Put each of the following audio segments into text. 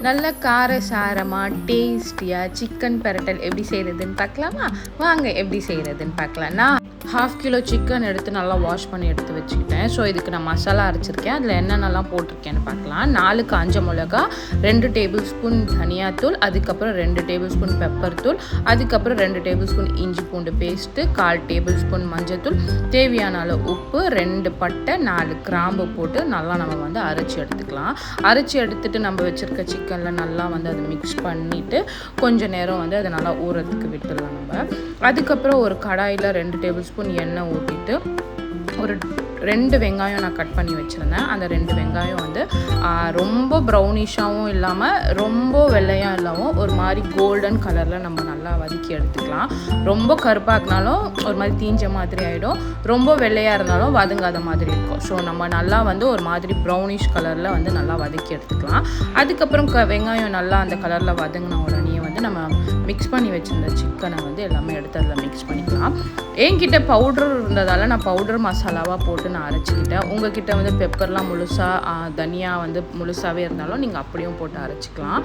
நல்ல காரசாரமாக டேஸ்டியாக சிக்கன் பிரட்டல் எப்படி செய்கிறதுன்னு பார்க்கலாமா? வாங்க எப்படி செய்கிறதுன்னு பார்க்கலாம். நான் 1/2 கிலோ சிக்கன் எடுத்து நல்லா வாஷ் பண்ணி எடுத்து வச்சுக்கிட்டேன். ஸோ இதுக்கு நான் மசாலா அரைச்சிருக்கேன். அதில் என்னென்னலாம் போட்டிருக்கேன்னு பார்க்கலாம். 4 காஞ்ச மிளகா, 2 டேபிள் ஸ்பூன் தனியாத்தூள், அதுக்கப்புறம் 2 டேபிள் ஸ்பூன் பெப்பர் தூள், அதுக்கப்புறம் 2 டேபிள் ஸ்பூன் இஞ்சி பூண்டு பேஸ்ட்டு, 1/4 டேபிள் ஸ்பூன் மஞ்சத்தூள், தேவையான அளவு உப்பு, 2 பட்டை, 4 கிராம்பு போட்டு நல்லா நம்ம வந்து அரைச்சி எடுத்துக்கலாம். அரைச்சி எடுத்துகிட்டு நம்ம வச்சுருக்க சிக்கனில் நல்லா வந்து அதை மிக்ஸ் பண்ணிவிட்டு கொஞ்சம் நேரம் வந்து அதை நல்லா ஊறத்துக்கு விட்டுடலாம் நம்ம. அதுக்கப்புறம் ஒரு கடாயில் 2 டேபிள் ஸ்பூன் எண்ணெய் ஊற்றிட்டு ஒரு 2 வெங்காயம் நான் கட் பண்ணி வச்சுருந்தேன். அந்த 2 வெங்காயம் வந்து ரொம்ப ப்ரௌனிஷாகவும் இல்லாமல் ரொம்ப வெள்ளையாக இல்லாமல் ஒரு மாதிரி கோல்டன் கலரில் நம்ம நல்லா வதக்கி எடுத்துக்கலாம். ரொம்ப கருப்பாக்குனாலும் ஒரு மாதிரி தீஞ்ச மாதிரி ஆகிடும், ரொம்ப வெள்ளையாக இருந்தாலும் வதங்காத மாதிரி இருக்கும். ஸோ நம்ம நல்லா வந்து ஒரு மாதிரி ப்ரௌனிஷ் கலரில் வந்து நல்லா வதக்கி எடுத்துக்கலாம். அதுக்கப்புறம் வெங்காயம் நல்லா அந்த கலரில் வதங்கின உடனே வந்து நம்ம மிக்ஸ் பண்ணி வச்சுருந்த சிக்கனை வந்து எல்லாமே எடுத்து அதில் மிக்ஸ் பண்ணிக்கலாம். என்கிட்ட பவுடர் இருந்ததால் நான் பவுடர் மசாலாவாக போட்டு நான் அரைச்சிக்கிட்டேன். உங்ககிட்ட வந்து பெப்பர்லாம் முழுசாக தனியா வந்து முழுசாகவே இருந்தாலும் நீங்கள் அப்படியும் போட்டு அரைச்சிக்கலாம்.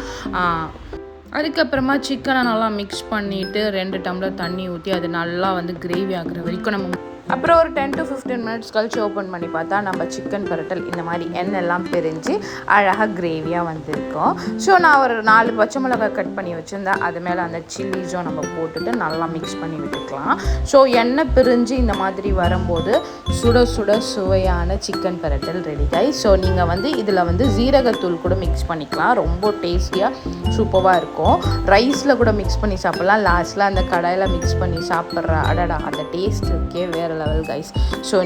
அதுக்கப்புறமா சிக்கனை நல்லா மிக்ஸ் பண்ணிவிட்டு 2 டம்ளர் தண்ணி ஊற்றி அது நல்லா வந்து கிரேவி ஆகிற வரைக்கும் நம்ம அப்புறம் ஒரு 10 to 15 மினிட்ஸ் கழிச்சு ஓப்பன் பண்ணி பார்த்தா நம்ம சிக்கன் பிரட்டல் இந்த மாதிரி எண்ணெய்லாம் பிரிஞ்சு அழகாக கிரேவியாக வந்திருக்கும். ஸோ நான் ஒரு 4 பச்சை மிளகாய் கட் பண்ணி வச்சுருந்தேன். அது மேலே அந்த சில்லிஸும் நம்ம போட்டுட்டு நல்லா மிக்ஸ் பண்ணி விட்டுக்கலாம். ஸோ எண்ணெய் பிரிஞ்சு இந்த மாதிரி வரும்போது சுட சுட சுவையான சிக்கன் பிரட்டல் ரெடி ஆகி. ஸோ நீங்கள் வந்து இதில் வந்து ஜீரகத்தூள் கூட மிக்ஸ் பண்ணிக்கலாம். ரொம்ப டேஸ்டியாக சூப்பராக இருக்கும். ரைஸில் கூட மிக்ஸ் பண்ணி சாப்பிட்லாம். லாஸ்ட்டில் அந்த கடாயில் மிக்ஸ் பண்ணி சாப்பிட்ற அடடா அந்த டேஸ்ட் இருக்கே வேறு லெவல் கைஸ். ஸோ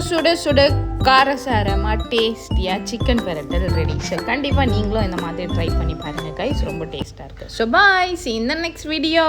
சுட சுட காரசாரமாக டேஸ்டியாக சிக்கன் பிரட்டல் ரெடி. ஸோ கண்டிப்பாக நீங்களும் இந்த மாதிரி ட்ரை பண்ணி பாருங்கள் கைஸ், ரொம்ப டேஸ்ட்டாக இருக்குது. So bye, see you in the next video.